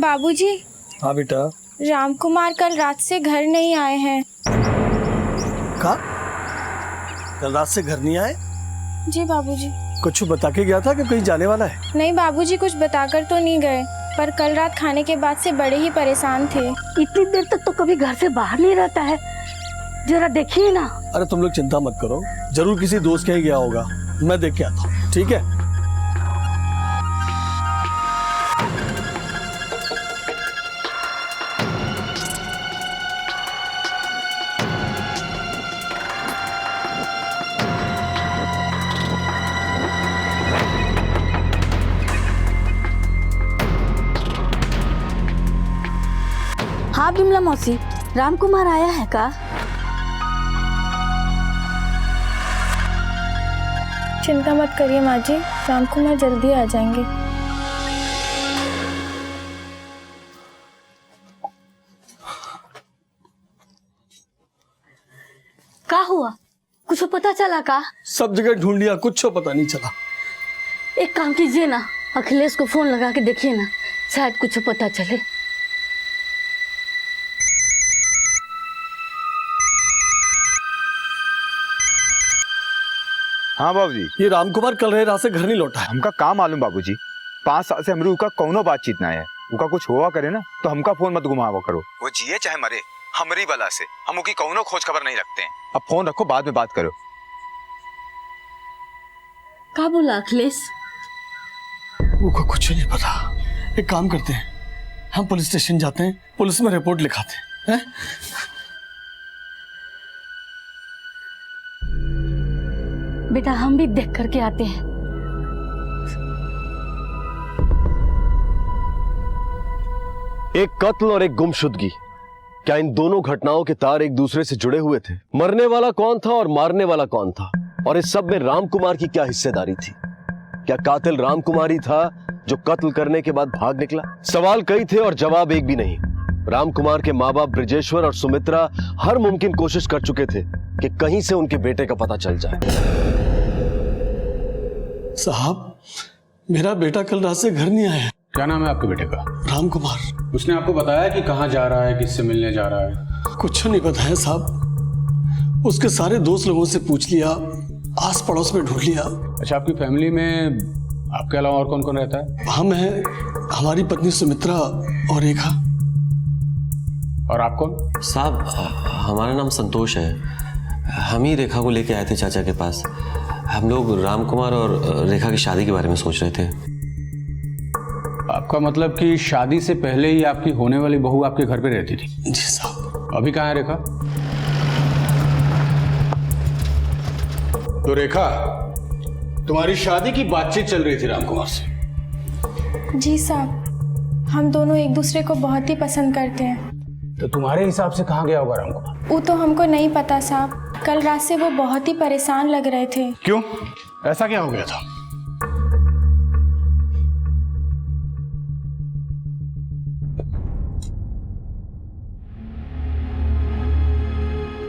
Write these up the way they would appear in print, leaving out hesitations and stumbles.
बाबूजी। हाँ बेटा। राम कुमार कल रात से घर नहीं आए हैं। कहा? कल रात से घर नहीं आए? जी बाबूजी। कुछ बता के गया था कि कहीं जाने वाला है? नहीं बाबूजी, कुछ बताकर तो नहीं गए, पर कल रात खाने के बाद से बड़े ही परेशान थे। इतनी देर तक तो कभी घर से बाहर नहीं रहता है, जरा देखिए ना। अरे तुम लोग चिंता मत करो, जरूर किसी दोस्त के ही गया होगा, मैं देख के आता हूँ। ठीक है? हाँ बिमला मौसी, राम कुमार आया है का? चिंता मत करिए माँ जी, राम कुमार जल्दी आ जाएंगे। का हुआ, कुछ पता चला का? सब जगह ढूंढ लिया, कुछ पता नहीं चला। एक काम कीजिए ना, अखिलेश को फोन लगा के देखिए ना, शायद कुछ पता चले। हाँ बाबूजी। ये राम कुमार कल रात से घर नहीं लौटा है। हमका काम मालूम बाबूजी, 5 साल से हमरे उका कौनो बातचीत ना है। उका कुछ हुआ करे ना तो हमका फोन मत घुमावा करो। वो जिए चाहे मरे, हमरी बला से हम उकी कौनो खोज खबर नहीं रखते हैं। अब फोन रखो, बाद में बात करो। का बोला अखिलेश? उनको कुछ नहीं पता। एक काम करते हैं, हम पुलिस स्टेशन जाते हैं, पुलिस में रिपोर्ट लिखाते हैं। बेटा हम भी देख करके आते हैं। एक कत्ल और एक गुमशुदगी, क्या इन दोनों घटनाओं के तार एक दूसरे से जुड़े हुए थे? मरने वाला कौन था और मारने वाला कौन था? और इस सब में राम कुमार की क्या हिस्सेदारी थी? क्या कातिल राम कुमार ही था जो कत्ल करने के बाद भाग निकला? सवाल कई थे और जवाब एक भी नहीं। राम कुमार के माँ बाप ब्रिजेश्वर और सुमित्रा हर मुमकिन कोशिश कर चुके थे कि कहीं से उनके बेटे का पता चल जाए। साहब, मेरा बेटा कल रात से घर नहीं आया। क्या नाम है आपके बेटे का? राम कुमार। उसने आपको बताया कि कहाँ जा रहा है, किससे मिलने जा रहा है? कुछ नहीं बताया साहब। उसके सारे दोस्त लोगों से पूछ लिया, आस पड़ोस में ढूंढ लिया। अच्छा, आपकी फैमिली में आपके अलावा और कौन कौन रहता है? हम हैं, हमारी पत्नी सुमित्रा और रेखा। और आप कौन? साहब, हमारा नाम संतोष है। हम ही रेखा को लेके आए थे चाचा के पास। हम लोग राम कुमार और रेखा की शादी के बारे में सोच रहे थे। आपका मतलब कि शादी से पहले ही आपकी होने वाली बहू आपके घर पे रहती थी? जी साहब। अभी कहाँ है रेखा? तो रेखा, तुम्हारी शादी की बातचीत चल रही थी राम कुमार से? जी साहब, हम दोनों एक दूसरे को बहुत ही पसंद करते हैं। तो तुम्हारे हिसाब से कहाँ गया होगा राम कुमार? वो तो हमको नहीं पता साहब, कल रात से वो बहुत ही परेशान लग रहे थे। क्यों, ऐसा क्या हो गया था?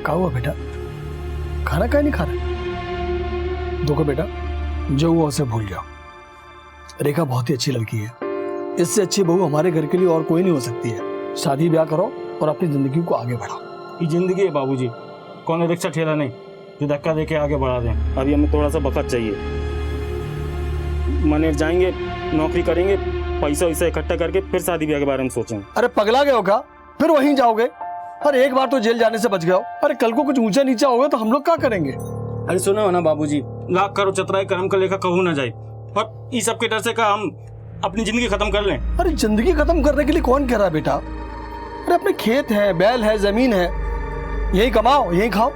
क्या हुआ बेटा? खाना क्या नहीं खा रहे? देखो बेटा, जो हुआ उसे भूल जाओ। रेखा बहुत ही अच्छी लड़की है, इससे अच्छी बहू हमारे घर के लिए और कोई नहीं हो सकती है। शादी ब्याह करो और अपनी जिंदगी को आगे बढ़ाओ। ये जिंदगी है बाबूजी, कौन रिक्शा ठेला नहीं जो धक्का दे के आगे बढ़ा दें। अभी हमें थोड़ा सा वक्त चाहिए। मने जाएंगे, नौकरी करेंगे, पैसा वैसा इकट्ठा करके फिर शादी ब्याह के बारे में सोचेंगे। अरे पगला गए हो क्या? फिर वहीं जाओगे? अरे एक बार तो जेल जाने से बच गए हो। अरे कल को कुछ ऊंचा नीचा होगा तो हम लोग क्या करेंगे? अरे सुनो हो ना बाबूजी, लाख करो चतराई कर्म का लेखा कहूँ ना जाए, और इस सब के डर से का हम अपनी जिंदगी खत्म कर लें। अरे जिंदगी खत्म करने के लिए कौन कह रहा है बेटा? अरे अपने खेत है, बैल है, जमीन है, यही कमाओ, यही खाओ,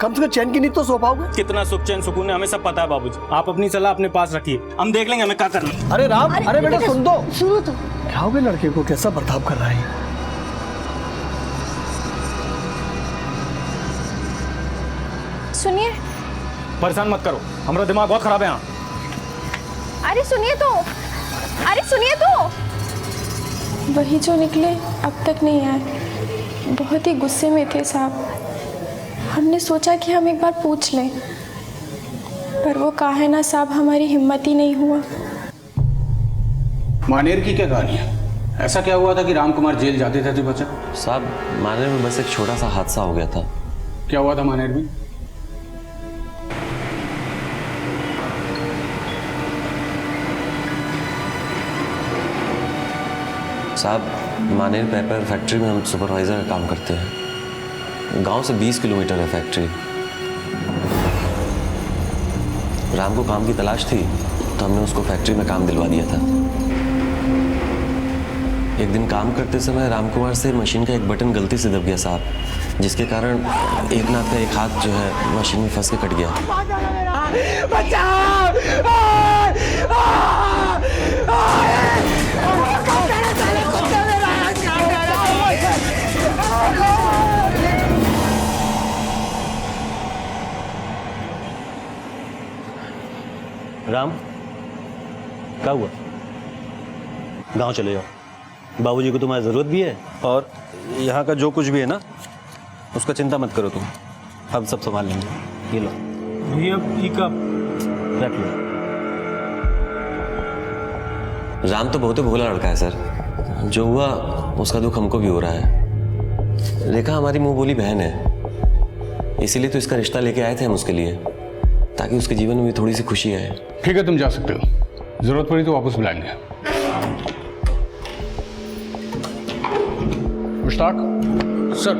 कम से कम चैन की नींद तो सो पाओगे। कितना सुख चैन सुकून है हमें सब पता है बाबूजी, आप अपनी सलाह अपने पास रखिए, हम देख लेंगे हमें क्या करना। अरे राम, अरे बेटा सुन दो। सुनो तो। क्या हो गया लड़के को, कैसा बर्ताव कर रहा है? सुनिए। परेशान मत करो, हमारा दिमाग बहुत खराब है यहाँ। अरे सुनिए तो, अरे सुनिए तो। वही जो निकले अब तक नहीं आए, बहुत ही गुस्से में थे साहब। हमने सोचा कि हम एक बार पूछ लें, पर वो कहा है ना साहब, हमारी हिम्मत ही नहीं हुआ। मानेर की क्या कहानी है? ऐसा क्या हुआ था कि राम कुमार जेल जाते थे तो बचा? साहब मानेर में बस एक छोटा सा हादसा हो गया था। क्या हुआ था मानेर में? साहब मानेर पेपर फैक्ट्री में हम सुपरवाइज़र का काम करते हैं। गांव से 20 किलोमीटर है फैक्ट्री। राम को काम की तलाश थी तो हमने उसको फैक्ट्री में काम दिलवा दिया था। एक दिन काम करते समय राम कुमार से मशीन का एक बटन गलती से दब गया साहब, जिसके कारण एक नाथ का एक हाथ जो है मशीन में फंस के कट गया। राम क्या हुआ? गांव चले जाओ, बाबूजी को तुम्हारी ज़रूरत भी है और यहाँ का जो कुछ भी है ना उसका चिंता मत करो तुम, हम सब संभाल लेंगे। ये लो भैया, रख लो। राम तो बहुत ही भोला लड़का है सर, जो हुआ उसका दुख हमको भी हो रहा है। रेखा हमारी मुंह बोली बहन है, इसीलिए तो इसका रिश्ता लेके आए थे हम उसके लिए, ताकि उसके जीवन में भी थोड़ी सी खुशी आए। ठीक है, तुम जा सकते हो, जरूरत पड़ी तो वापस बुलाएंगे। मुश्ताक सर,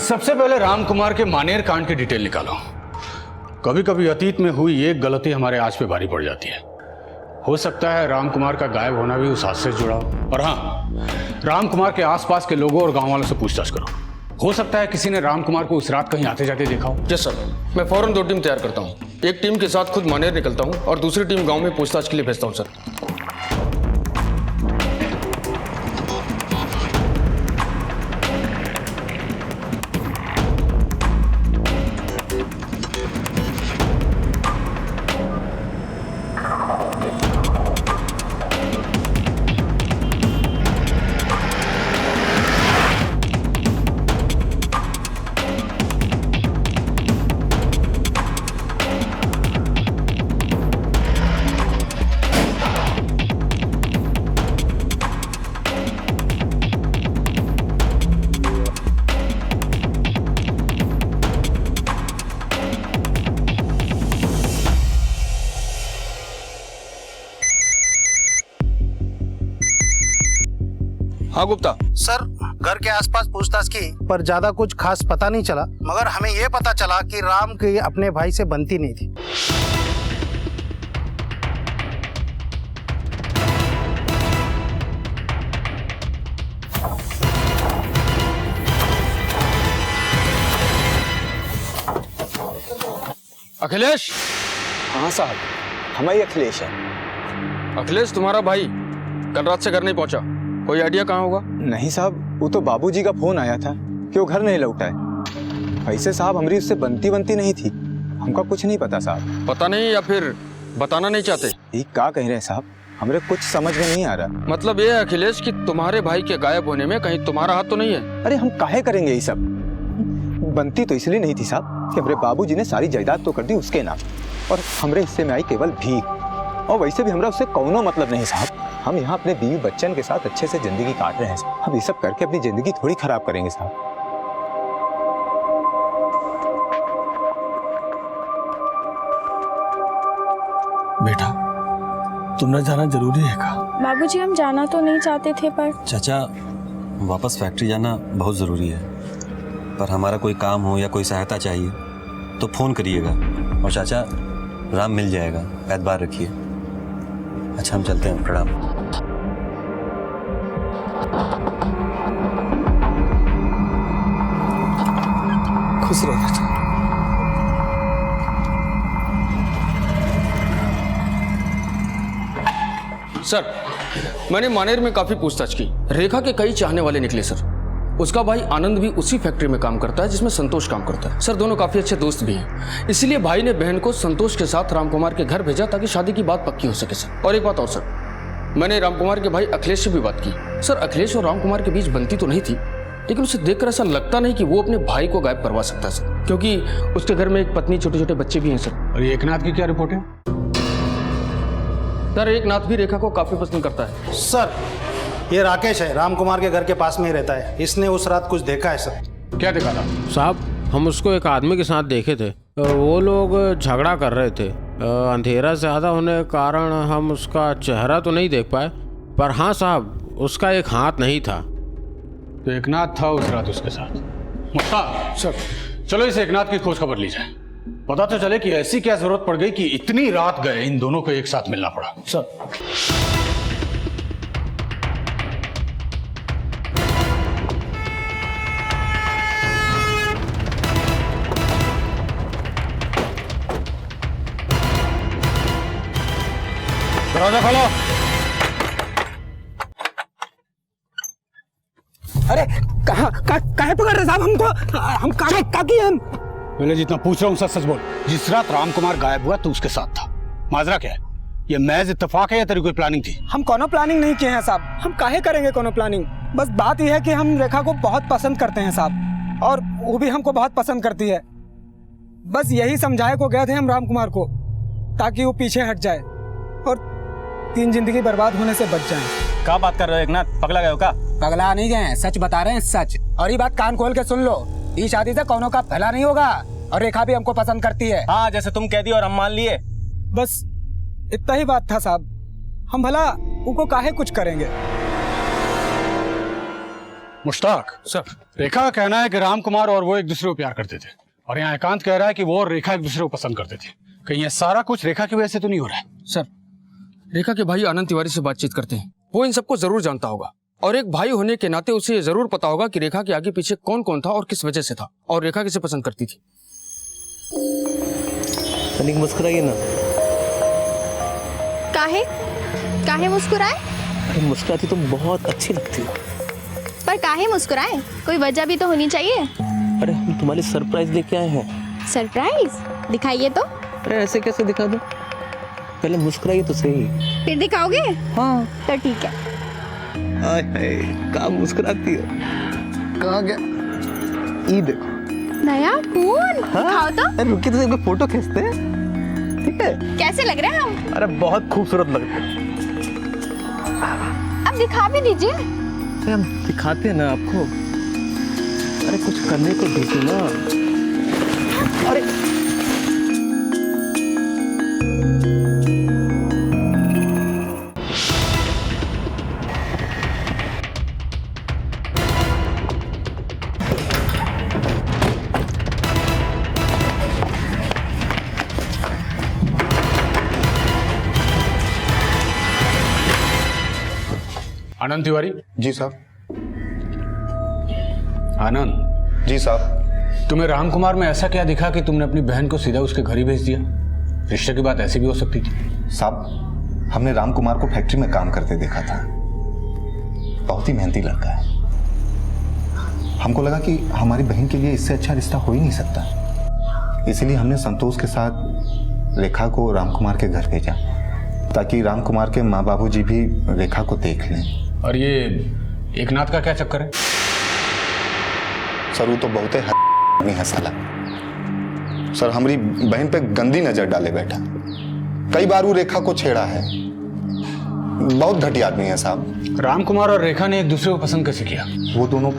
सबसे पहले राम कुमार के मानेर कांड की डिटेल निकालो। कभी कभी अतीत में हुई एक गलती हमारे आज पे भारी पड़ जाती है। हो सकता है राम कुमार का गायब होना भी उस हादसे से जुड़ा हो। और हाँ, राम कुमार के आसपास के लोगों और गांव वालों से पूछताछ करो। हो सकता है किसी ने राम कुमार को उस रात कहीं आते जाते देखा हो। यस सर, मैं फौरन 2 टीम तैयार करता हूँ। एक टीम के साथ खुद मानेर निकलता हूँ और दूसरी टीम गांव में पूछताछ के लिए भेजता हूँ सर। हाँ गुप्ता सर, घर के आसपास पूछताछ की पर ज्यादा कुछ खास पता नहीं चला, मगर हमें यह पता चला कि राम की अपने भाई से बनती नहीं थी। अखिलेश। हाँ साहब, हमारी अखिलेश है। अखिलेश तुम्हारा भाई कल रात से घर नहीं पहुंचा, कोई आइडिया कहाँ होगा? नहीं साहब, वो तो बाबूजी का फोन आया था कि वो घर नहीं लौटा है। वैसे साहब हमारी उससे बनती नहीं थी, हमका कुछ नहीं पता साहब। पता नहीं या फिर बताना नहीं चाहते? ये क्या कह रहे हैं साहब, हमारे कुछ समझ में नहीं आ रहा। मतलब ये है अखिलेश कि तुम्हारे भाई के गायब होने में कहीं तुम्हारा हाथ तो नहीं है? अरे हम काहे करेंगे ये सब, बनती तो इसलिए नहीं थी साहब कि हमारे बाबूजी ने सारी जायदाद तो कर दी उसके नाम, और हमारे हिस्से में आई केवल भीख। और वैसे भी हमारा उससे कौनो मतलब नहीं साहब। हम यहाँ अपने बीवी बच्चन के साथ अच्छे से जिंदगी काट रहे हैं साहब। हम ये सब करके अपनी जिंदगी थोड़ी खराब करेंगे साहब। बेटा, तुमने जाना जरूरी है का? बाबूजी, हम जाना तो नहीं चाहते थे, पर चाचा वापस फैक्ट्री जाना बहुत ज़रूरी है, पर हमारा कोई काम हो या कोई सहायता चाहिए तो फ़ोन करिएगा। और चाचा, राम मिल जाएगा, एतबार रखिए। अच्छा, हम चलते हैं, प्रणाम। खुश रहो बेटा। सर, मैंने मानेर में काफी पूछताछ की। रेखा के कई चाहने वाले निकले सर। उसका भाई आनंद भी उसी फैक्ट्री में काम करता है जिसमें संतोष काम करता है। सर, दोनों काफी अच्छे दोस्त भी हैं। इसलिए भाई ने बहन को संतोष के साथ रामकुमार के घर भेजा ताकि शादी की बात पक्की हो सके सर। और एक बात और सर, मैंने रामकुमार के भाई अखिलेश से भी बात की। सर, अखिलेश और रामकुमार के बीच बनती तो नहीं थी, लेकिन उसे देखकर ऐसा लगता नहीं कि वो अपने भाई को गायब करवा सकता है सर, क्योंकि उसके घर में एक पत्नी, छोटे छोटे बच्चे भी हैं सर। और ये एकनाथ की क्या रिपोर्ट है? सर एकनाथ भी रेखा को काफी पसंद करता है। सर ये राकेश है, राम कुमार के घर के पास में ही रहता है। इसने उस रात कुछ देखा है सर। क्या देखा था? साहब हम उसको एक आदमी के साथ देखे थे, वो लोग झगड़ा कर रहे थे। अंधेरा ज़्यादा होने के कारण हम उसका चेहरा तो नहीं देख पाए, पर हाँ साहब उसका एक हाथ नहीं था। तो एकनाथ था उस रात उसके साथ। मुश्ताक सर, चलो इस एकनाथ की खोज खबर ली जाए, पता तो चले कि ऐसी क्या जरूरत पड़ गई कि इतनी रात गए इन दोनों को एक साथ मिलना पड़ा। सर दरवाजा खोलो। अरे काहे पकड़ रहे साहब हमको? हम का किए हम? पहले जितना पूछ रहा हूँ सच सच बोल। जिस रात राम कुमार गायब हुआ तो उसके साथ था। माजरा क्या है? ये महज इत्तेफाक है या तेरी कोई प्लानिंग थी? हम कोनो प्लानिंग नहीं किए हैं साहब। हम काहे करेंगे कोनो प्लानिंग? बस बात यह है कि हम रेखा को बहुत पसंद करते हैं साहब, और वो भी हमको बहुत पसंद करती है। बस यही समझाए को गए थे हम राम कुमार को, ताकि वो पीछे हट जाए और 3 जिंदगी बर्बाद होने से बच जाए। क्या बात कर रहे हो एकनाथ, पगला गए हो का? पगला नहीं गए, सच बता रहे हैं, सच। और ये बात कान खोल के सुन लो, ये शादी से कोनो का भला नहीं होगा, और रेखा भी हमको पसंद करती है। हाँ, जैसे तुम कह दी और हम मान लिए। बस इतना ही बात था साहब। हम भला उनको काहे कुछ करेंगे। मुश्ताक सर, रेखा का कहना है कि राम कुमार और वो एक दूसरे को प्यार करते थे, और यहाँ एकांत कह रहा है कि वो और रेखा एक दूसरे को पसंद करते थे। कहीं ये सारा कुछ रेखा की वजह से तो नहीं हो रहा है? सर रेखा के भाई आनंद तिवारी से बातचीत करते हैं, वो इन सबको जरूर जानता होगा, और एक भाई होने के नाते उसे ये जरूर पता होगा कि रेखा के आगे पीछे कौन कौन था और किस वजह से था, और रेखा किसे पसंद करती थी। तनिक मुस्कुराइए ना। काहे मुस्कुराए? अरे मुस्कुराती तो बहुत अच्छी लगती है। पर काहे मुस्कुराए? कोई वजह भी तो होनी चाहिए। अरे हम तुम्हारे सरप्राइज लेके आए हैं। सरप्राइज? दिखाइए तो। अरे ऐसे कैसे दिखा दो, पहले मुस्कुराइए तो सही। फिर दिखाओगे? हाँ तो ठीक है। हाय हाय, क्या मुस्कुराती हो। कहाँ गया? ये देखो नया फोन। दिखाओ तो। अरे रुकिए तो एक फोटो खींचते हैं, ठीक है? कैसे लग रहे हैं हम? अरे बहुत खूबसूरत लगते हैं। अब दिखा भी दीजिए। अरे हम दिखाते हैं ना आपको। अरे कुछ करने को दीजिए ना। अरे आनंद तिवारी। जी साहब। आनंद जी साहब। तुम्हें राम कुमार में ऐसा क्या दिखा कि तुमने अपनी बहन को सीधा उसके घर ही भेज दिया? रिश्ते की बात ऐसी भी हो सकती थी। साहब हमने राम कुमार को फैक्ट्री में काम करते देखा था, बहुत ही मेहनती लड़का है। हमको लगा कि हमारी बहन के लिए इससे अच्छा रिश्ता हो ही नहीं सकता, इसीलिए हमने संतोष के साथ रेखा को राम कुमार के घर भेजा, ताकि राम कुमार के माँ बाबूजी भी रेखा को देख लें। और ये एकनाथ का क्या चक्कर है? सर वो तो बहुत ही आदमी है साला। सर हमारी बहन पे गंदी नजर डाले बैठा, कई बार वो रेखा को छेड़ा है। बहुत घटिया आदमी है साहब। राम कुमार और रेखा ने एक दूसरे को पसंद कैसे किया? वो दोनों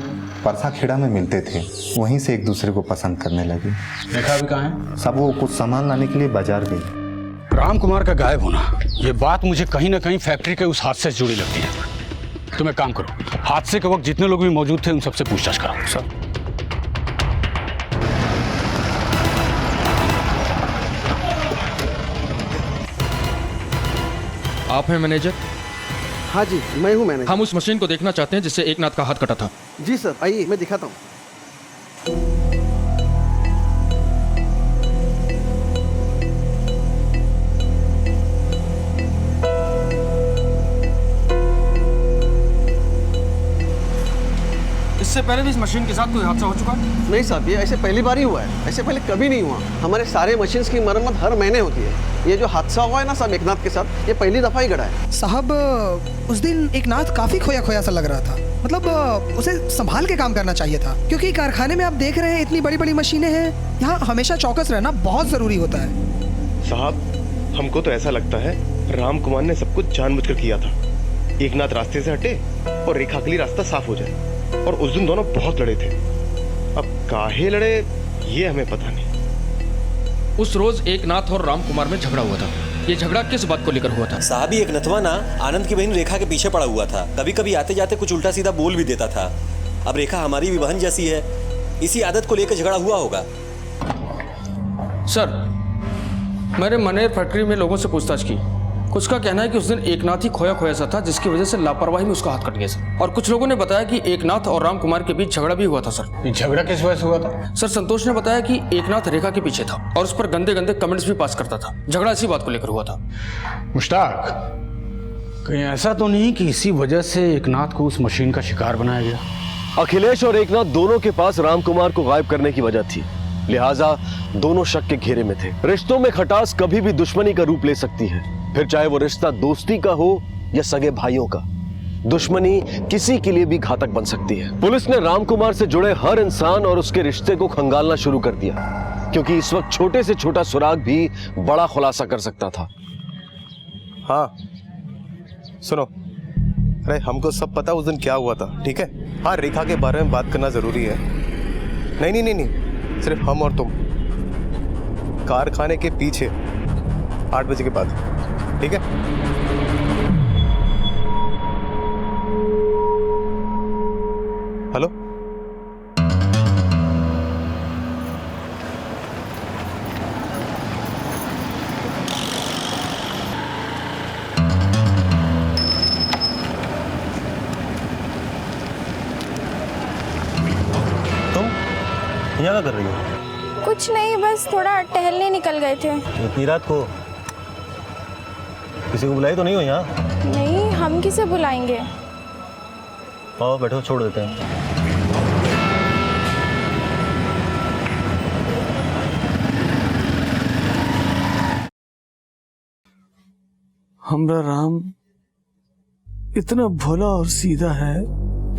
परसा खेड़ा में मिलते थे, वहीं से एक दूसरे को पसंद करने लगे। रेखा भी कहाँ है? सब वो कुछ सामान लाने के लिए बाजार गई। राम कुमार का गायब होना, ये बात मुझे कहीं ना कहीं फैक्ट्री के उस हादसे से जुड़ी लगती है। तुम एक काम करो, हादसे के वक्त जितने लोग भी मौजूद थे उन सबसे पूछताछ करो। सर आप हैं मैनेजर? हाँ जी मैं हूँ मैनेजर। हम उस मशीन को देखना चाहते हैं जिससे एकनाथ का हाथ कटा था। जी सर, आइए मैं दिखाता हूँ। इससे पहले भी इस मशीन के साथ कोई हादसा हो चुका? नहीं साहब, ये ऐसे पहली बार ही हुआ है, ऐसे पहले कभी नहीं हुआ। हमारे सारे मशीन्स की मरम्मत हर महीने होती है। ये जो हादसा हुआ है ना साहब एकनाथ के साथ, ये पहली दफा ही घटा है। साहब उस दिन एकनाथ काफी खोया खोया सा लग रहा था, मतलब उसे संभाल के काम करना चाहिए था, क्योंकि कारखाने में आप देख रहे हैं इतनी बड़ी बड़ी मशीनें हैं, यहाँ हमेशा चौकस रहना बहुत जरूरी होता है। साहब हमको तो ऐसा लगता है राम कुमार ने सब कुछ जानबूझकर किया था। एकनाथ रास्ते से हटे और रेखा के लिए रास्ता साफ हो जाए। और उस दिन दोनों बहुत लड़े थे। अब काहे लड़े ये हमें पता नहीं। उस रोज एकनाथ और राम कुमार में झगड़ा हुआ था। ये झगड़ा किस बात को लेकर हुआ था? साहब, एक नथवा ना आनंद की बहन रेखा के पीछे पड़ा हुआ था। कभी कभी आते जाते कुछ उल्टा सीधा बोल भी देता था। अब रेखा हमारी भी बहन जैसी है, इसी आदत को लेकर झगड़ा हुआ होगा। सर, मैंने मनेर फैक्ट्री में लोगों से पूछताछ की। कुछ का कहना है कि उस दिन एकनाथ ही खोया खोया सा था, जिसकी वजह से लापरवाही में उसका हाथ कट गया सर। और कुछ लोगों ने बताया कि एकनाथ और राम कुमार के बीच झगड़ा भी हुआ था सर। ये झगड़ा किस वजह से हुआ था? सर, संतोष ने बताया कि एकनाथ रेखा के पीछे था और उस पर गंदे गंदे कमेंट्स भी पास करता था। झगड़ा इसी बात को लेकर हुआ था। मुश्ताक, कहीं ऐसा तो नहीं कि इसी वजह से एकनाथ को उस मशीन का शिकार बनाया गया? अखिलेश और एकनाथ दोनों के पास राम कुमार को गायब करने की वजह थी, लिहाजा दोनों शक के घेरे में थे। रिश्तों में खटास कभी भी दुश्मनी का रूप ले सकती है, फिर चाहे वो रिश्ता दोस्ती का हो या सगे भाइयों का। दुश्मनी किसी के लिए भी घातक बन सकती है। पुलिस ने राम कुमार से जुड़े हर इंसान और उसके रिश्ते को खंगालना शुरू कर दिया, क्योंकि इस वक्त छोटे से छोटा सुराग भी बड़ा खुलासा कर सकता था। हाँ सुनो, अरे हमको सब पता उस दिन क्या हुआ था, ठीक है? हाँ, रेखा के बारे में बात करना जरूरी है। नहीं नहीं नहीं नहीं, सिर्फ हम और तुम कारखाने के पीछे 8 बजे के बाद, ठीक है? हेलो, यहाँ क्या कर रही हो? कुछ नहीं, बस थोड़ा टहलने निकल गए थे। इतनी रात को किसी को बुलाई तो नहीं हो यहाँ? नहीं, हम किसे बुलाएंगे? आओ बैठो, छोड़ देते हैं। हमरा राम इतना भोला और सीधा है,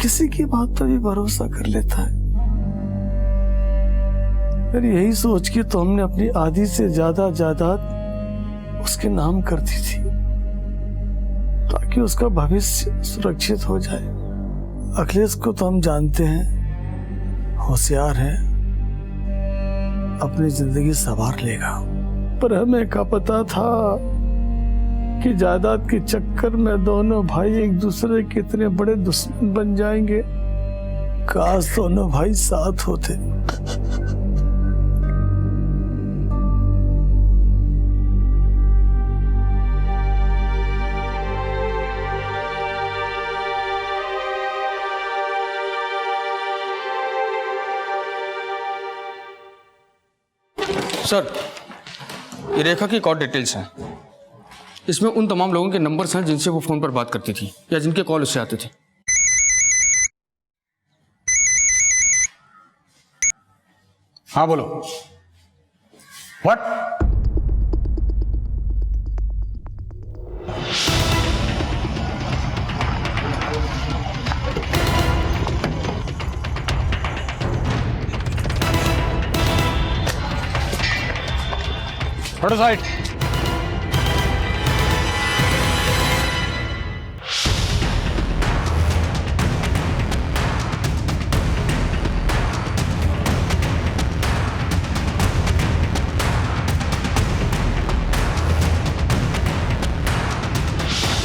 किसी की बात पर भी भरोसा कर लेता है। फिर यही सोच के तो हमने अपनी आधी से ज्यादा जायदाद उसके नाम कर दी थी, ताकि उसका भविष्य सुरक्षित हो जाए। अखिलेश को तो हम जानते हैं, होशियार है, अपनी जिंदगी संवार लेगा। पर हमें क्या पता था कि जायदाद के चक्कर में दोनों भाई एक दूसरे के इतने बड़े दुश्मन बन जाएंगे। काश दोनों भाई साथ होते। सर, ये रेखा की कॉल डिटेल्स हैं। इसमें उन तमाम लोगों के नंबर्स हैं जिनसे वो फोन पर बात करती थी या जिनके कॉल उससे आते थे। हाँ बोलो। व्हाट? हटो साइड।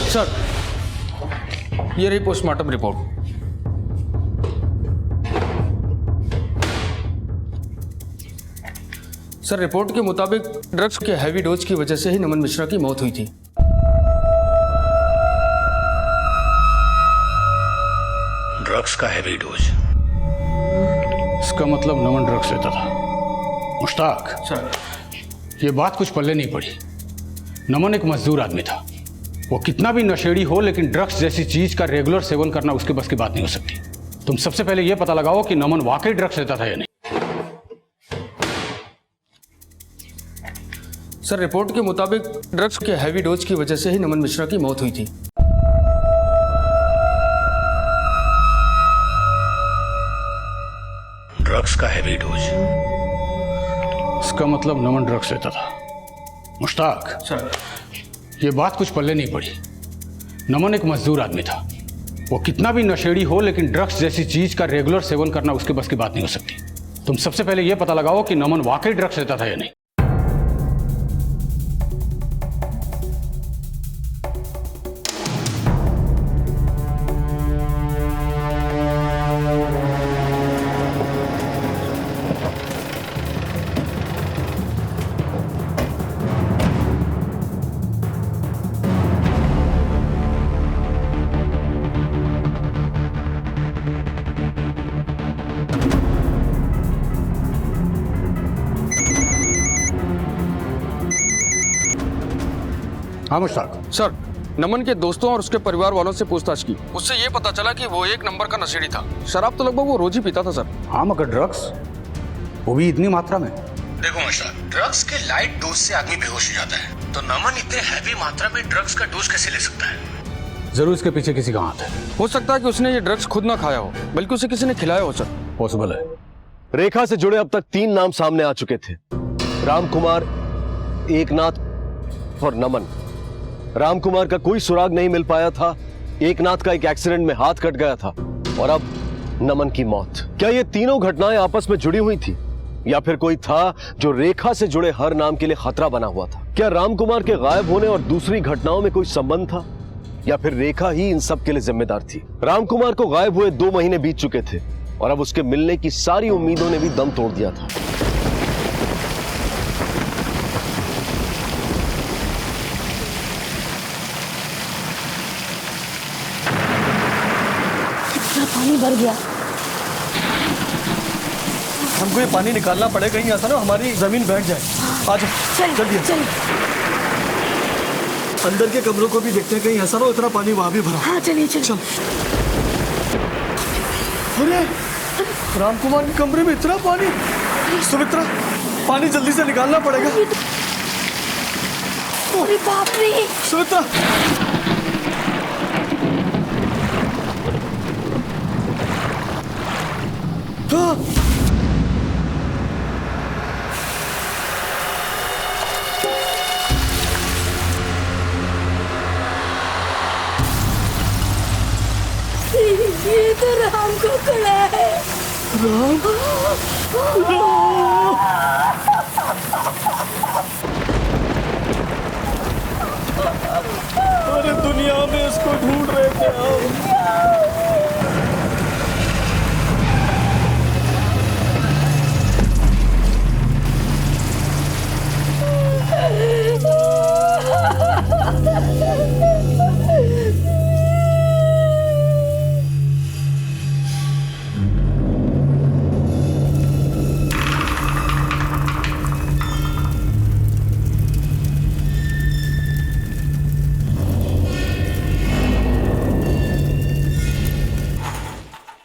सर, ये रही पोस्टमार्टम रिपोर्ट। सर, रिपोर्ट के मुताबिक ड्रग्स के हैवी डोज की वजह से ही नमन मिश्रा की मौत हुई थी। ड्रग्स का हैवी डोज, इसका मतलब नमन ड्रग्स लेता था। मुश्ताक सर, ये बात कुछ पल्ले नहीं पड़ी। नमन एक मजदूर आदमी था। वो कितना भी नशेड़ी हो, लेकिन ड्रग्स जैसी चीज का रेगुलर सेवन करना उसके बस की बात नहीं हो सकती। तुम सबसे पहले यह पता लगाओ कि नमन वाकई ड्रग्स लेता था या नहीं। सर, रिपोर्ट के मुताबिक ड्रग्स के हैवी डोज की वजह से ही नमन मिश्रा की मौत हुई थी। ड्रग्स का हैवी डोज, इसका मतलब नमन ड्रग्स लेता था। मुश्ताक सर, ये बात कुछ पल्ले नहीं पड़ी। नमन एक मजदूर आदमी था। वो कितना भी नशेड़ी हो, लेकिन ड्रग्स जैसी चीज का रेगुलर सेवन करना उसके बस की बात नहीं हो सकती। तुम सबसे पहले यह पता लगाओ कि नमन वाकई ड्रग्स लेता था या नहीं। हाँ मुश्ताक। सर, नमन के दोस्तों और उसके परिवार वालों से पूछताछ की। उससे ये पता चला कि वो एक नंबर का नशेड़ी था। शराब तो लगभग वो रोज ही पीता था सर। हाँ, मगर ड्रग्स, वो भी इतनी मात्रा में? देखो मुश्ताक, ड्रग्स के लाइट डोज से आदमी बेहोश हो जाता है, तो नमन इतने हैवी मात्रा में ड्रग्स का डोज कैसे ले सकता है? जरूर इसके पीछे किसी का हाथ है। हो सकता है कि उसने ये ड्रग्स खुद ना खाया हो, बल्कि उसे किसी ने खिलाया हो सर। पॉसिबल है। रेखा से जुड़े अब तक 3 नाम सामने आ चुके थे, रामकुमार, एकनाथ और नमन। रामकुमार का कोई सुराग नहीं मिल पाया था, एकनाथ का एक एक्सीडेंट में हाथ कट गया था, और अब नमन की मौत। क्या ये तीनों घटनाएं आपस में जुड़ी हुई थी, या फिर कोई था जो रेखा से जुड़े हर नाम के लिए खतरा बना हुआ था? क्या रामकुमार के गायब होने और दूसरी घटनाओं में कोई संबंध था, या फिर रेखा ही इन सब के लिए जिम्मेदार थी? रामकुमार को गायब हुए 2 महीने बीत चुके थे, और अब उसके मिलने की सारी उम्मीदों ने भी दम तोड़ दिया था। पानी भर गया। हमको ये पानी निकालना पड़ेगा, कहीं ऐसा ना हमारी जमीन बैठ जाए। आज जल्दी अंदर के कमरों को भी देखते हैं, कहीं ऐसा ना इतना पानी वहां भी भरा। हाँ चलिए चल। अरे रामकुमार के कमरे में इतना पानी। सुमित्रा, पानी जल्दी से निकालना पड़ेगा। अरे बाप रे सुमित्रा, ये तो राम को खड़ा है। राम, अरे दुनिया में इसको ढूंढ रहे थे हम।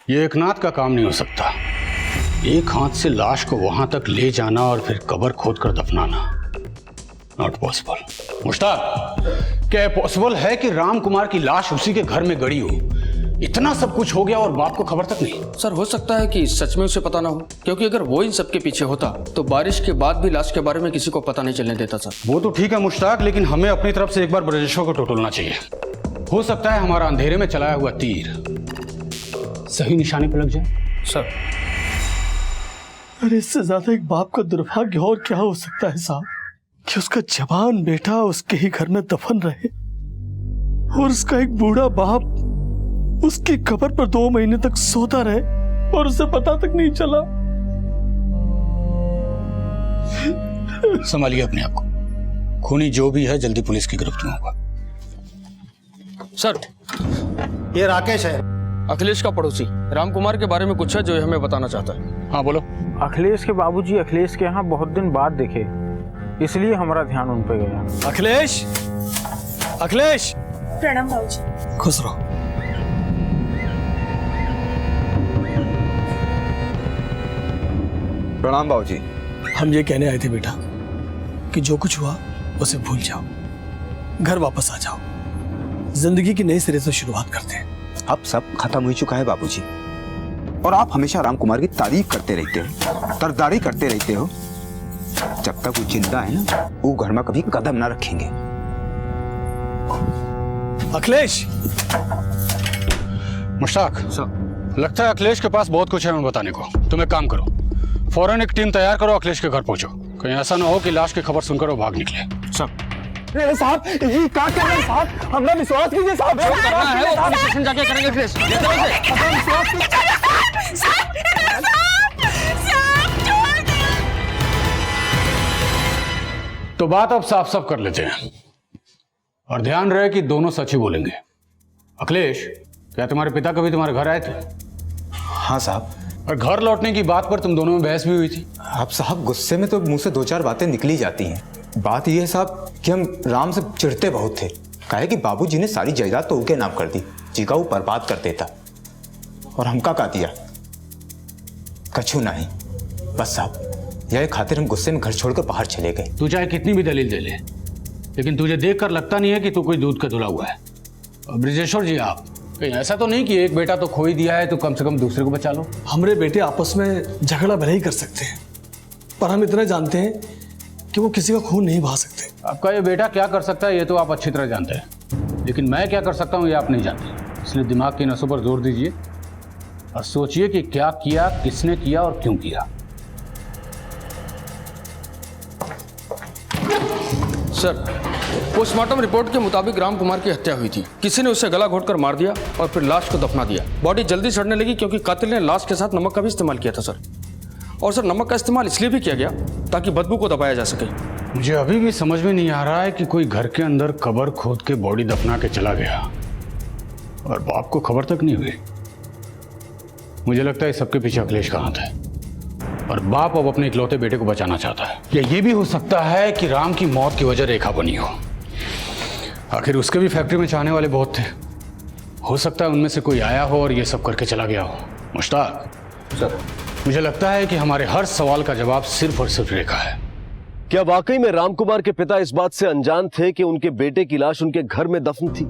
ये एकनाथ का काम नहीं हो सकता। एक हाथ से लाश को वहां तक ले जाना और फिर कब्र खोद कर दफनाना, नॉट पॉसिबल। मुश्ताक, क्या पॉसिबल है कि रामकुमार की लाश उसी के घर में गड़ी हो? इतना सब कुछ हो गया और बाप को खबर तक नहीं। सर, हो सकता है कि सच में उसे पता ना हो, क्योंकि अगर वो इन सब के पीछे होता तो बारिश के बाद भी लाश के बारे में किसी को पता नहीं चलने देता सर। वो तो ठीक है मुश्ताक, लेकिन हमें अपनी तरफ से एक बार ब्रजेशों को टटोलना चाहिए। हो सकता है हमारा अंधेरे में चलाया हुआ तीर सही निशाने पर लग जाए। सर, अरे इससे ज्यादा एक बाप का दुर्भाग्य और क्या हो सकता है साहब, कि उसका जवान बेटा उसके ही घर में दफन रहे, और उसका एक बूढ़ा बाप उसकी कब्र पर 2 महीने तक सोता रहे और उसे पता तक नहीं चला। संभालिए अपने आप को। खूनी जो भी है जल्दी पुलिस की गिरफ्त में होगा। सर, ये राकेश है, अखिलेश का पड़ोसी। रामकुमार के बारे में कुछ है जो ये हमें बताना चाहता है। हाँ बोलो। अखिलेश के बाबूजी अखिलेश के यहाँ बहुत दिन बाद दिखे, इसलिए हमारा ध्यान उन पे गया। अखिलेश, अखिलेश। प्रणाम बाबूजी। खुश रहो। प्रणाम बाबूजी। हम ये कहने आए थे बेटा कि जो कुछ हुआ उसे भूल जाओ, घर वापस आ जाओ, जिंदगी की नए सिरे से शुरुआत करते हैं। अब सब खत्म हो चुका है बाबूजी, और आप हमेशा रामकुमार की तारीफ करते रहते हो, तरदारी करते रहते हो। जब तक वो जिंदा है ना, वो घर में कभी कदम ना रखेंगे। अखिलेश। मुश्ताक लगता है अखिलेश के पास बहुत कुछ है हमें बताने को। तुम एक काम करो, फौरन एक टीम तैयार करो, अखिलेश के घर पहुंचो। कहीं ऐसा ना हो कि लाश की खबर सुनकर वो भाग निकले। साहब ये क्या कर रहे हैं साहब, हमरा विश्वास कीजिए साहब। जो करना है वो पुलिस स्टेशन जाके करेंगे अखिलेश। तो बात अब साफ साफ कर लेते हैं और ध्यान रहे कि दोनों सच ही बोलेंगे। अखिलेश, क्या तुम्हारे पिता कभी तुम्हारे घर आए थे? हाँ साहब। और घर लौटने की बात पर तुम दोनों में बहस भी हुई थी? आप साहब गुस्से में तो मुंह से दो चार बातें निकली जाती हैं। बात यह है साहब कि हम राम से चिढ़ते बहुत थे। कहे कि बाबूजी ने सारी जायदाद तो उनके नाम कर दी, जी का वो बर्बाद कर देता। और हमका का दिया? कछु नहीं, बस साहब यह खातिर हम गुस्से में घर छोड़कर बाहर चले गए। तू चाहे कितनी भी दलील दे ले, लेकिन तुझे देखकर लगता नहीं है कि तू कोई दूध का धुला हुआ है। और ब्रिजेश्वर जी, आप कहीं ऐसा तो नहीं कि एक बेटा तो खो ही दिया है तो कम से कम दूसरे को बचा लो? हमारे बेटे आपस में झगड़ा भले ही कर सकते हैं, पर हम इतना जानते हैं कि वो किसी का खून नहीं बहा सकते। आपका ये बेटा क्या कर सकता है ये तो आप अच्छी तरह जानते हैं, लेकिन मैं क्या कर सकता हूँ ये आप नहीं जानते। इसलिए दिमाग की नसों पर जोर दीजिए और सोचिए कि क्या किया, किसने किया और क्यों किया। सर, पोस्टमार्टम रिपोर्ट के मुताबिक राम कुमार की हत्या हुई थी। किसी ने उसे गला घोटकर मार दिया और फिर लाश को दफना दिया। बॉडी जल्दी सड़ने लगी क्योंकि कातिल ने लाश के साथ नमक का भी इस्तेमाल किया था सर। और सर, नमक का इस्तेमाल इसलिए भी किया गया ताकि बदबू को दबाया जा सके। मुझे अभी भी समझ में नहीं आ रहा है कि कोई घर के अंदर कब्र खोद के बॉडी दफना के चला गया और बाप को खबर तक नहीं हुई। मुझे लगता है सबके पीछे अखिलेश का हाथ है और बाप अब अपने इकलौते बेटे को बचाना चाहता है। या ये भी हो सकता है कि राम की मौत की वजह रेखा बनी हो। आखिर उसके भी फैक्ट्री में चाहने वाले बहुत थे। हो सकता है उनमें से कोई आया हो और ये सब करके चला गया हो। मुश्ताक सर, मुझे लगता है कि हमारे हर सवाल का जवाब सिर्फ और सिर्फ रेखा है। क्या वाकई में राम कुमार के पिता इस बात से अनजान थे कि उनके बेटे की लाश उनके घर में दफन थी,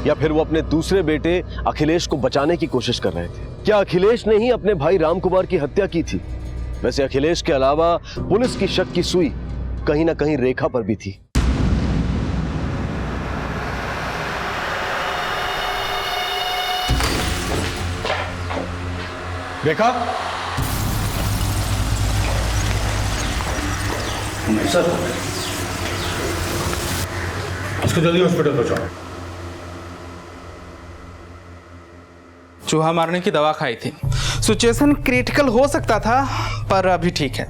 या फिर वो अपने दूसरे बेटे अखिलेश को बचाने की कोशिश कर रहे थे? क्या अखिलेश ने ही अपने भाई राम कुमार की हत्या की थी? वैसे अखिलेश के अलावा पुलिस की शक की सुई कहीं ना कहीं रेखा पर भी थी। रेखा, सर इसको जल्दी हॉस्पिटल पहुंचाओ। चूहा मारने की दवा खाई थी। सिचुएशन क्रिटिकल हो सकता था पर अभी ठीक है।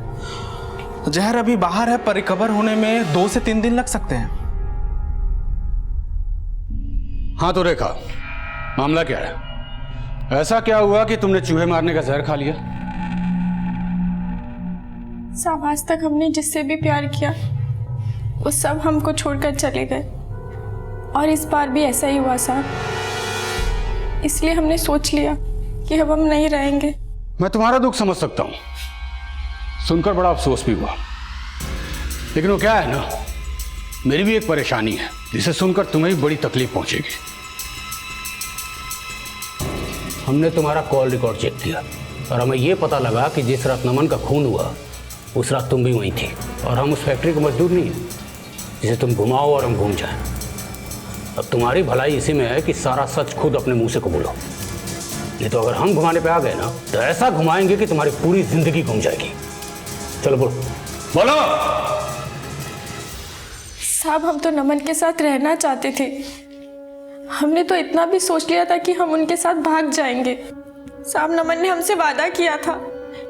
जहर अभी बाहर है पर रिकवर होने में 2 से 3 दिन लग सकते हैं। हाँ तो रेखा, मामला क्या है? ऐसा क्या हुआ कि तुमने चूहे मारने का जहर खा लिया? साहब, आज तक हमने जिससे भी प्यार किया वो सब हमको छोड़कर चले गए और इस बार भी ऐसा ही हुआ साहब। इसलिए हमने सोच लिया कि अब हम नहीं रहेंगे। मैं तुम्हारा दुख समझ सकता हूं, सुनकर बड़ा अफसोस भी हुआ, लेकिन वो क्या है ना, मेरी भी एक परेशानी है जिसे सुनकर तुम्हें भी बड़ी तकलीफ पहुंचेगी। हमने तुम्हारा कॉल रिकॉर्ड चेक किया और हमें यह पता लगा कि जिस रात नमन का खून हुआ उस रात तुम भी वहीं थी। और हम उस फैक्ट्री के मजदूर नहीं हैं जिसे तुम घुमाओ और हम घूम जाएं। अब तुम्हारी भलाई इसी में है कि सारा सच खुद अपने मुंह से कबूलो, नहीं तो अगर हम घुमाने पे आ गए ना तो ऐसा घुमाएंगे कि तुम्हारी पूरी जिंदगी घूम जाएगी। चलो बोलो बोलो। साहब, हम तो नमन के साथ रहना चाहते थे। हमने तो इतना भी सोच लिया था कि हम उनके साथ भाग जाएंगे। साहब, नमन ने हमसे वादा किया था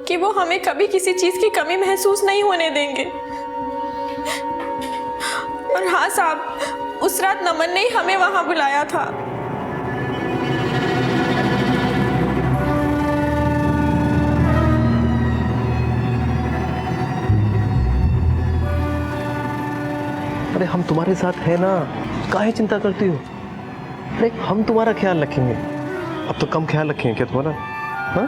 कि वो हमें कभी किसी चीज की कमी महसूस नहीं होने देंगे। और हाँ साहब, उस रात नमन ने ही हमें वहां बुलाया था। अरे हम तुम्हारे साथ है ना, काहे चिंता करती हो? अरे हम तुम्हारा ख्याल रखेंगे। अब तो कम ख्याल रखेंगे क्या तुम्हारा? हाँ?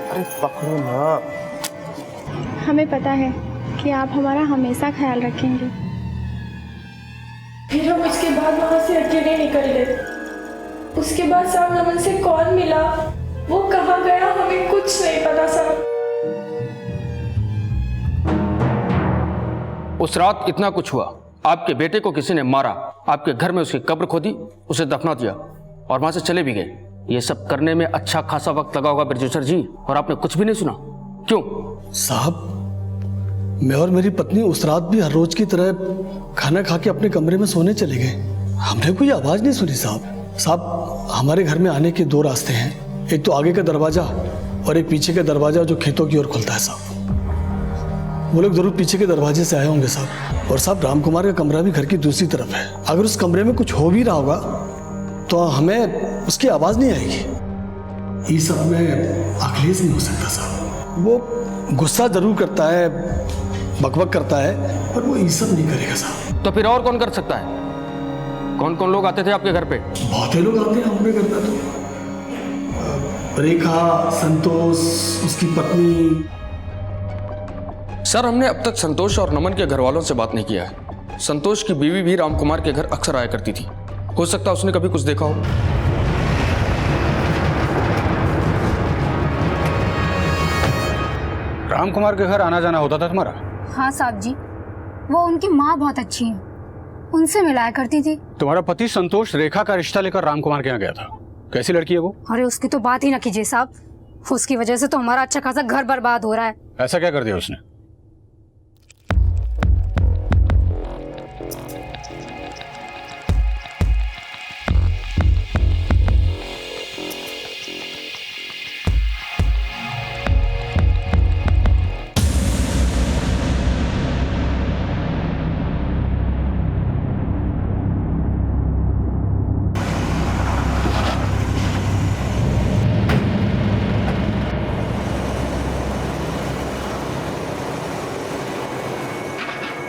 अरे पकड़ो ना। हमें पता है कि आप हमारा हमेशा ख्याल रखेंगे। फिर हम उसके बाद वहां से अकेले निकल गए। उसके बाद साहब नमन से कौन मिला, वो कहाँ गया, हमें कुछ नहीं पता साहब। उस रात इतना कुछ हुआ आपके बेटे को किसी ने मारा, आपके घर में उसकी कब्र खोदी, उसे दफना दिया और वहां से चले भी गए। ये सब करने में अच्छा खासा वक्त लगा होगा ब्रजेश्वर जी, और आपने कुछ भी नहीं सुना, क्यों? साहब, मैं और मेरी पत्नी उस रात भी हर रोज की तरह खाना खा के अपने कमरे में सोने चले गए। हमने कोई आवाज नहीं सुनी साहब। साहब, हमारे घर में आने के 2 रास्ते हैं, एक तो आगे का दरवाजा और एक पीछे का दरवाजा जो खेतों की ओर खुलता है साहब। वो लोग जरूर पीछे के दरवाजे से आए होंगे साहब। और साहब, राम कुमार का कमरा भी घर की दूसरी तरफ है। अगर उस कमरे में कुछ हो भी रहा होगा तो हमें उसकी आवाज नहीं आएगी। ये सब में अखिलेश नहीं हो सकता साहब। वो गुस्सा जरूर करता है, बकबक करता है, पर वो ये सब नहीं करेगा साहब। तो फिर और कौन कर सकता है? कौन कौन लोग आते थे आपके घर पे? बहुत ही लोग आते हैं हमारे घर पे। तो रेखा, संतोष, उसकी पत्नी। सर, हमने अब तक संतोष और नमन के घर वालों से बात नहीं किया है। संतोष की बीवी भी राम कुमार के घर अक्सर आया करती थी, हो सकता है उसने कभी कुछ देखा हो। राम कुमार के घर आना जाना होता था तुम्हारा? हाँ साहब जी, वो उनकी माँ बहुत अच्छी है, उनसे मिलाया करती थी। तुम्हारा पति संतोष रेखा का रिश्ता लेकर राम कुमार के यहाँ गया था। कैसी लड़की है वो? अरे उसकी तो बात ही ना कीजिए साहब, उसकी वजह से तो हमारा अच्छा खासा घर बर्बाद हो रहा है। ऐसा क्या कर दिया उसने?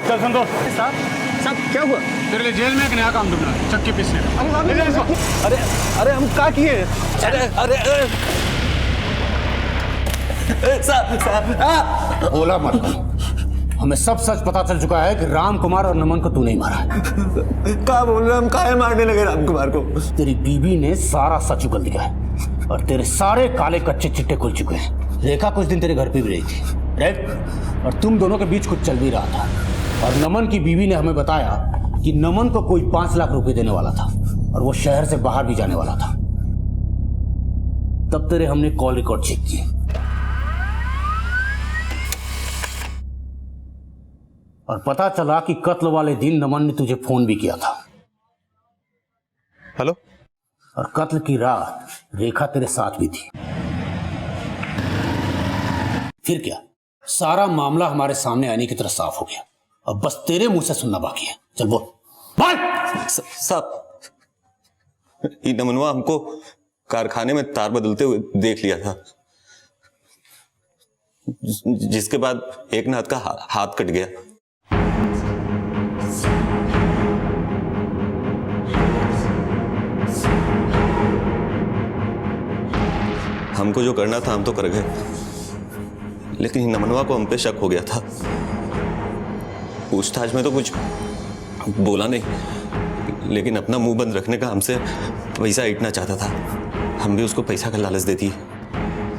चल संतोष। साहब क्या हुआ? तेरे लिए जेल में एक नया काम ढूंढना है, चक्की पीसने का। अरे अरे हम क्या किए? अरे अरे साहब बोला मत, हमें सब सच पता चल चुका है कि राम कुमार और नमन को तू नहीं मारा है। क्या बोल रहे? हम काहे मारने लगे राम कुमार को? तेरी बीवी ने सारा सच उगल दिया है और तेरे सारे काले कच्चे चिट्टे खुल चुके हैं। रेखा कुछ दिन तेरे घर पे भी रही थी, राइट? और तुम दोनों के बीच कुछ चल भी रहा था और नमन की बीवी ने हमें बताया कि नमन को कोई 5 लाख रुपए देने वाला था और वो शहर से बाहर भी जाने वाला था। तब तेरे हमने कॉल रिकॉर्ड चेक किए और पता चला कि कत्ल वाले दिन नमन ने तुझे फोन भी किया था। हेलो? और कत्ल की रात रेखा तेरे साथ भी थी। फिर क्या, सारा मामला हमारे सामने आने की तरह साफ हो गया। अब बस तेरे मुंह से सुनना बाकी है। चल बोल। साहब, ये नमनवा हमको कारखाने में तार बदलते हुए देख लिया था, जिसके बाद एक नाथ का हाथ कट गया। हमको जो करना था हम तो कर गए, लेकिन नमनवा को हम पे शक हो गया था। पूछताछ में तो कुछ बोला नहीं, लेकिन अपना मुंह बंद रखने का हमसे पैसा ईटना चाहता था। हम भी उसको पैसा का लालच दे दिए,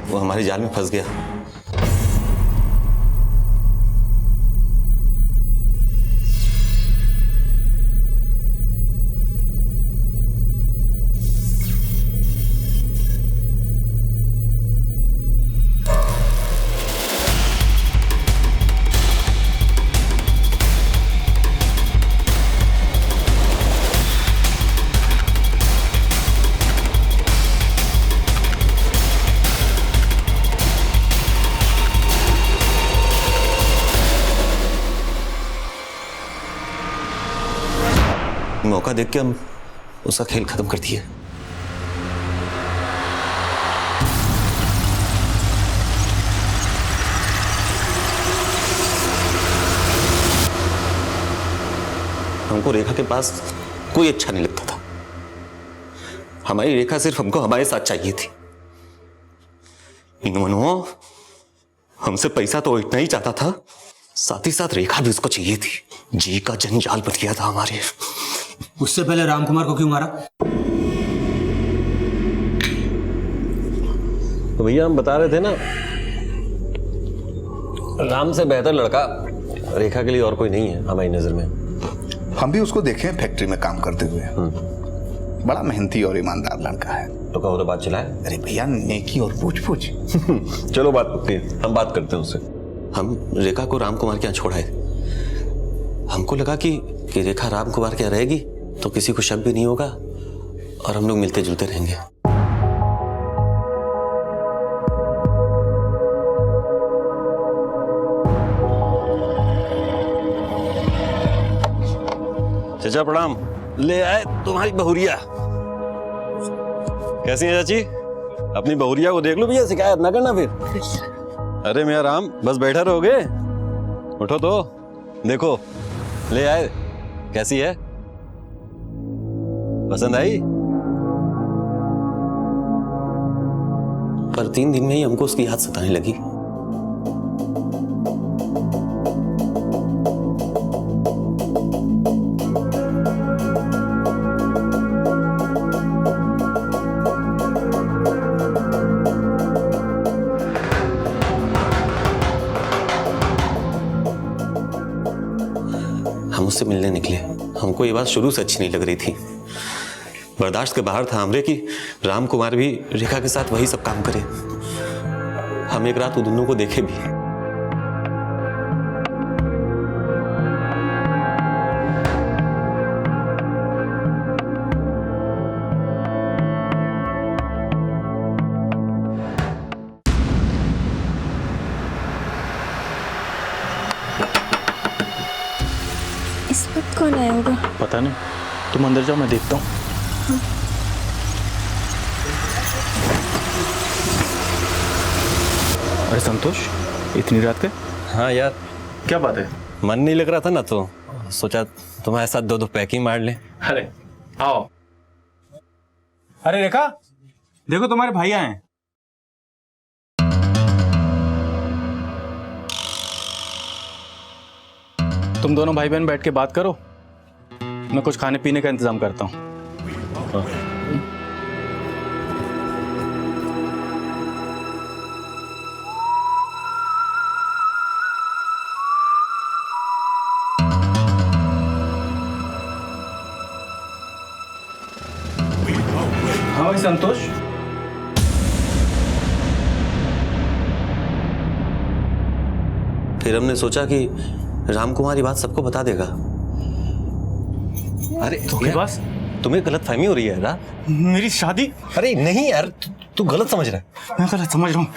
वो हमारे जाल में फंस गया। मौका देख के हम उसका खेल खत्म कर दिए। हमको रेखा के पास कोई अच्छा नहीं लगता था। हमारी रेखा सिर्फ हमको हमारे साथ चाहिए थी। इन्होंने हमसे पैसा तो इतना ही चाहता था, साथ ही साथ रेखा भी उसको चाहिए थी। जी का जंजाल बच गया था हमारे। उससे पहले राम कुमार को क्यों मारा? तो भैया हम बता रहे थे ना, राम से बेहतर लड़का रेखा के लिए और कोई नहीं है हमारी नजर में। हम भी उसको देखे हैं फैक्ट्री में काम करते हुए। बड़ा मेहनती और ईमानदार लड़का है। तो कहो तो बात चलाए। अरे भैया, नेकी और पूछ पूछ। चलो बात पक्की है, हम बात करते हैं उससे। हम रेखा को राम कुमार के यहाँ छोड़ाए। हमको लगा कि रेखा राम कुमार के यहाँ रहेगी तो किसी को शक भी नहीं होगा और हम लोग मिलते जुलते रहेंगे। चाचा प्रणाम। ले आए तुम्हारी बहुरिया। कैसी है चाची? अपनी बहुरिया को देख लो भैया, शिकायत ना करना फिर। अरे मेरा राम, बस बैठा रहोगे? उठो तो देखो, ले आए। कैसी है? पसंद आई? पर 3 दिन में ही हमको उसकी याद सताने लगी। हम उससे मिलने निकले। हमको ये बात शुरू से अच्छी नहीं लग रही थी। बर्दाश्त के बाहर था हमरे कि राम कुमार भी रेखा के साथ वही सब काम करे। हम एक रात वो दोनों को देखे भी। इस वक्त कौन आया होगा? पता नहीं, तुम अंदर जाओ, मैं देखता हूँ। अरे संतोष, इतनी रात के? हाँ यार, क्या बात है? मन नहीं लग रहा था ना, तो सोचा तुम्हारे साथ 2-2 पैकिंग मार ले। अरे आओ। अरे रेखा, देखो तुम्हारे भाई आए हैं। तुम दोनों भाई बहन बैठ के बात करो, मैं कुछ खाने पीने का इंतजाम करता हूँ। हाँ भाई संतोष, फिर हमने सोचा कि राम कुमार ये बात सबको बता देगा। अरे बस तुम्हें गलत फहमी हो रही है ना? मेरी शादी? अरे नहीं यार, तू गलत समझ रहा है। मैं गलत समझ रहा हूँ।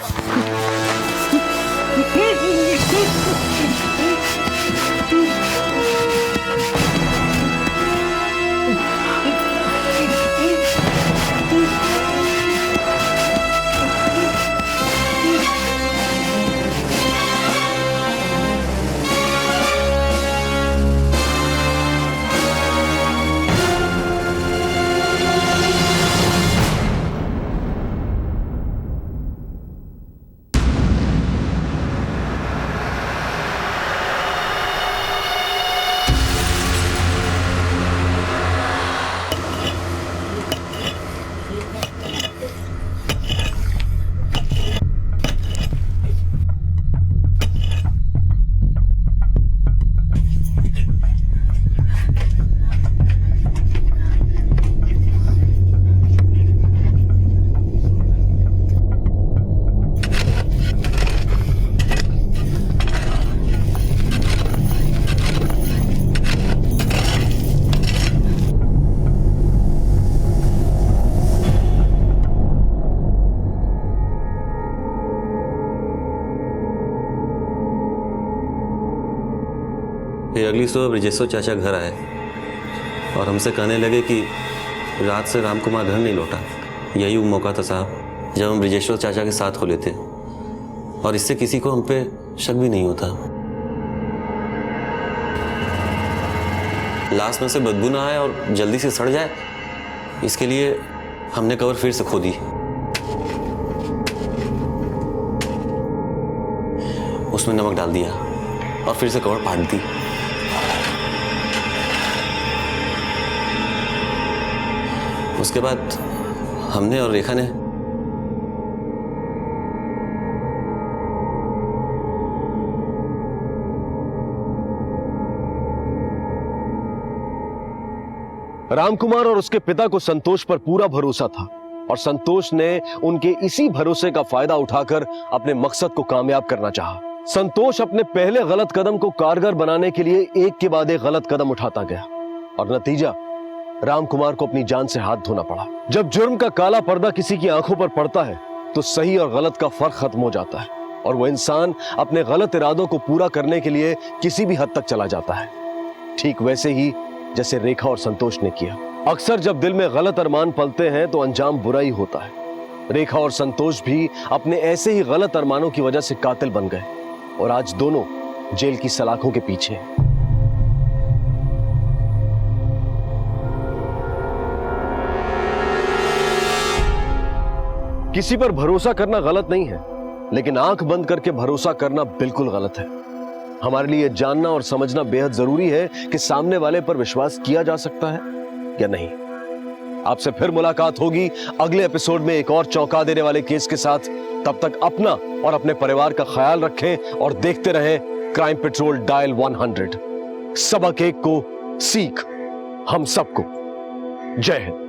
फिर अगली सुबह ब्रिजेश्वर चाचा घर आए और हमसे कहने लगे कि रात से राम कुमार घर नहीं लौटा। यही वो मौका था साहब जब हम ब्रिजेश्वर चाचा के साथ हो लेते और इससे किसी को हम पे शक भी नहीं होता। लाश में से बदबू ना आए और जल्दी से सड़ जाए, इसके लिए हमने कवर फिर से खोदी। उसमें नमक डाल दिया और फिर से कवर फाड़ दी। उसके बाद हमने और रेखा ने रामकुमार और उसके पिता को संतोष पर पूरा भरोसा था और संतोष ने उनके इसी भरोसे का फायदा उठाकर अपने मकसद को कामयाब करना चाहा। संतोष अपने पहले गलत कदम को कारगर बनाने के लिए एक के बाद एक गलत कदम उठाता गया और नतीजा रामकुमार को अपनी जान से हाथ धोना पड़ा। जब जुर्म का काला पर्दा किसी की आंखों पर पड़ता है तो सही और गलत का फर्क खत्म हो जाता है और वो इंसान अपने गलत इरादों को पूरा करने के लिए किसी भी हद तक चला जाता है। ठीक वैसे ही जैसे रेखा और संतोष ने किया। अक्सर जब दिल में गलत अरमान पलते हैं तो अंजाम बुरा ही होता है। रेखा और संतोष भी अपने ऐसे ही गलत अरमानों की वजह से कातिल बन गए और आज दोनों जेल की सलाखों के पीछे हैं। किसी पर भरोसा करना गलत नहीं है, लेकिन आंख बंद करके भरोसा करना बिल्कुल गलत है। हमारे लिए जानना और समझना बेहद जरूरी है कि सामने वाले पर विश्वास किया जा सकता है या नहीं। आपसे फिर मुलाकात होगी अगले एपिसोड में एक और चौंका देने वाले केस के साथ। तब तक अपना और अपने परिवार का ख्याल रखें और देखते रहें क्राइम पेट्रोल डायल 100। सबक एक को सीख हम सबको। जय हिंद।